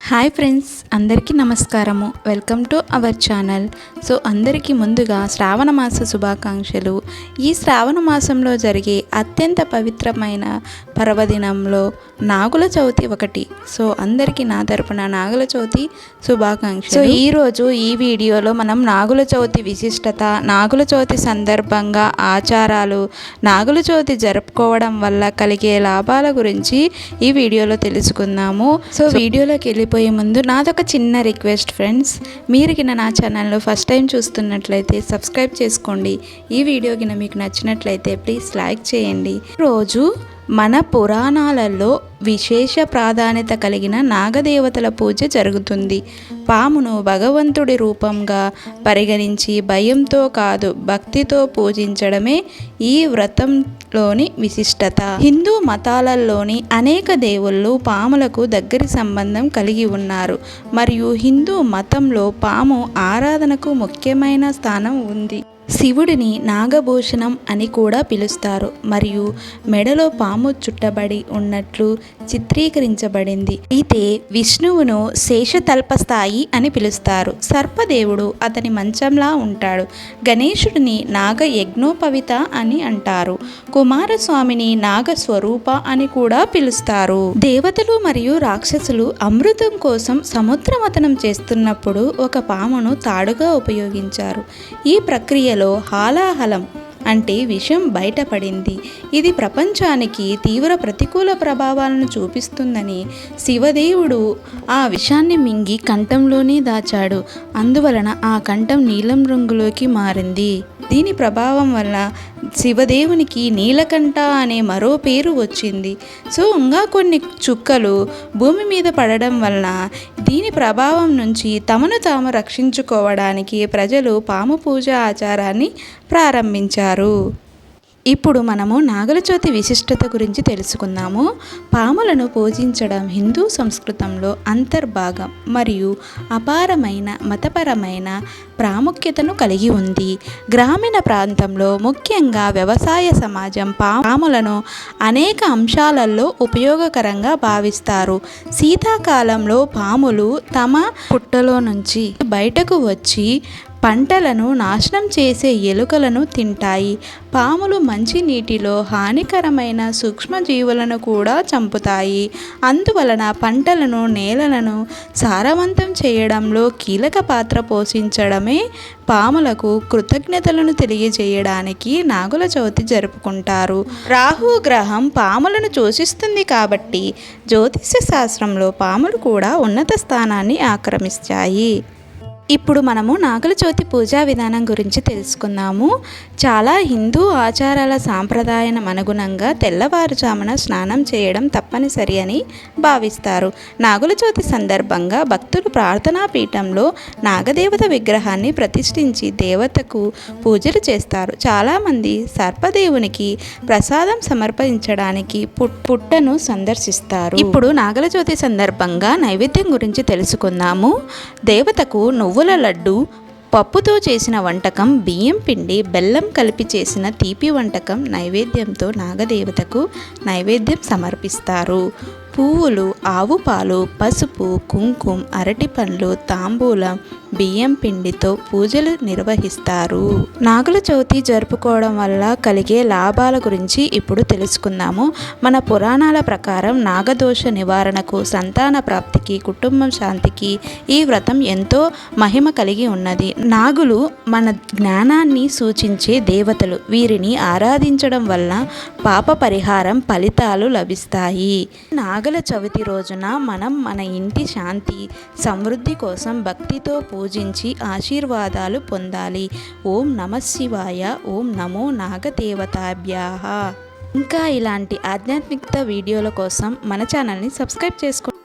Hi friends, అందరికీ నమస్కారము. Welcome to our channel. అందరికీ ముందుగా శ్రావణ మాస శుభాకాంక్షలు. ఈ శ్రావణ మాసంలో జరిగే అత్యంత పవిత్రమైన పర్వదినంలో నాగుల చవితి ఒకటి. అందరికీ నా తరపున నాగుల చవితి శుభాకాంక్షలు. ఈరోజు ఈ వీడియోలో మనం నాగుల చవితి విశిష్టత, నాగుల చవితి సందర్భంగా ఆచారాలు, నాగుల చవితి జరుపుకోవడం వల్ల కలిగే లాభాల గురించి ఈ వీడియోలో తెలుసుకుందాము. వీడియోలోకి వెళ్ళిపోయే ముందు నాదొక చిన్న రిక్వెస్ట్ ఫ్రెండ్స్, మీరు కింద నా ఛానల్లో ఫస్ట్ టైం చూస్తున్నట్లయితే సబ్స్క్రైబ్ చేసుకోండి. ఈ వీడియో కింద మీకు నచ్చినట్లయితే ప్లీజ్ లైక్ చేయండి. రోజు మన పురాణాలలో విశేష ప్రాధాన్యత కలిగిన నాగదేవతల పూజ జరుగుతుంది. పామును భగవంతుడి రూపంగా పరిగణించి భయంతో కాదు భక్తితో పూజించడమే ఈ వ్రతంలోని విశిష్టత. హిందూ మతాలలోని అనేక దేవుళ్ళు పాములకు దగ్గరి సంబంధం కలిగి ఉన్నారు మరియు హిందూ మతంలో పాము ఆరాధనకు ముఖ్యమైన స్థానం ఉంది. శివుడిని నాగభూషణం అని కూడా పిలుస్తారు మరియు మెడలో పాము చుట్టబడి ఉన్నట్లు చిత్రీకరించబడింది. అయితే విష్ణువును శేషతల్పస్థాయి అని పిలుస్తారు. సర్పదేవుడు అతని మంచంలా ఉంటాడు. గణేశుడిని నాగ యజ్ఞోపవిత అని అంటారు. కుమారస్వామిని నాగస్వరూప అని కూడా పిలుస్తారు. దేవతలు మరియు రాక్షసులు అమృతం కోసం సముద్రమథనం చేస్తున్నప్పుడు ఒక పామును తాడుగా ఉపయోగించారు. ఈ ప్రక్రియ హాలాహలం అంటే విషం బయటపడింది. ఇది ప్రపంచానికి తీవ్ర ప్రతికూల ప్రభావాలను చూపిస్తుందని శివదేవుడు ఆ విషాన్ని మింగి కంఠంలోనే దాచాడు. అందువలన ఆ కంఠం నీలం రంగులోకి మారింది. దీని ప్రభావం వల్ల శివదేవునికి నీలకంఠ అనే మరో పేరు వచ్చింది. ఇంకా కొన్ని చుక్కలు భూమి మీద పడడం వలన దీని ప్రభావం నుంచి తమను తాము రక్షించుకోవడానికి ప్రజలు పాము పూజ ఆచారాన్ని ప్రారంభించారు. ఇప్పుడు మనము నాగుల చవితి విశిష్టత గురించి తెలుసుకుందాము. పాములను పూజించడం హిందూ సంస్కృతంలో అంతర్భాగం మరియు అపారమైన మతపరమైన ప్రాముఖ్యతను కలిగి ఉంది. గ్రామీణ ప్రాంతంలో ముఖ్యంగా వ్యవసాయ సమాజం పాములను అనేక అంశాలలో ఉపయోగకరంగా భావిస్తారు. శీతాకాలంలో పాములు తమ పుట్టలో నుంచి బయటకు వచ్చి పంటలను నాశనం చేసే ఎలుకలను తింటాయి. పాములు మంచి నీటిలో హానికరమైన సూక్ష్మజీవులను కూడా చంపుతాయి. అందువలన పంటలను, నేలలను సారవంతం చేయడంలో కీలక పాత్ర పోషించడమే పాములకు కృతజ్ఞతలను తెలియజేయడానికి నాగుల చవితి జరుపుకుంటారు. రాహు గ్రహం పాములను సూచిస్తుంది కాబట్టి జ్యోతిష్య శాస్త్రంలో పాములు కూడా ఉన్నత స్థానాన్ని ఆక్రమిస్తాయి. ఇప్పుడు మనము నాగుల చవితి పూజా విధానం గురించి తెలుసుకుందాము. చాలా హిందూ ఆచారాల సాంప్రదాయం అనుగుణంగా తెల్లవారుజామున స్నానం చేయడం తప్పనిసరి అని భావిస్తారు. నాగుల చవితి సందర్భంగా భక్తులు ప్రార్థనా పీఠంలో నాగదేవత విగ్రహాన్ని ప్రతిష్ఠించి దేవతకు పూజలు చేస్తారు. చాలామంది సర్పదేవునికి ప్రసాదం సమర్పించడానికి పుట్టను సందర్శిస్తారు. ఇప్పుడు నాగుల చవితి సందర్భంగా నైవేద్యం గురించి తెలుసుకుందాము. దేవతకు నువ్వుల లడ్డు, పప్పుతో చేసిన వంటకం, బియ్యం పిండి, బెల్లం కలిపి చేసిన తీపి వంటకం నైవేద్యంతో నాగదేవతకు నైవేద్యం సమర్పిస్తారు. పువ్వులు, ఆవు పాలు, పసుపు, కుంకుమ, అరటి పండ్లు, తాంబూలం, బియ్యం పిండితో పూజలు నిర్వహిస్తారు. నాగుల చవితి జరుపుకోవడం వల్ల కలిగే లాభాల గురించి ఇప్పుడు తెలుసుకుందాము. మన పురాణాల ప్రకారం నాగదోష నివారణకు, సంతాన ప్రాప్తికి, కుటుంబం శాంతికి ఈ వ్రతం ఎంతో మహిమ కలిగి ఉన్నది. నాగులు మన జ్ఞానాన్ని సూచించే దేవతలు. వీరిని ఆరాధించడం వల్ల పాప పరిహారం ఫలితాలు లభిస్తాయి. నాగుల చవితి రోజున మనం మన ఇంటి శాంతి, సమృద్ధి కోసం భక్తితో పూజించి ఆశీర్వాదాలు పొందాలి. ఓం నమః శివాయ. ఓం నమో నాగదేవతాభ్యాః. ఇంకా ఇలాంటి ఆధ్యాత్మికత వీడియోల కోసం మన ఛానల్ని సబ్స్క్రైబ్ చేసుకోండి.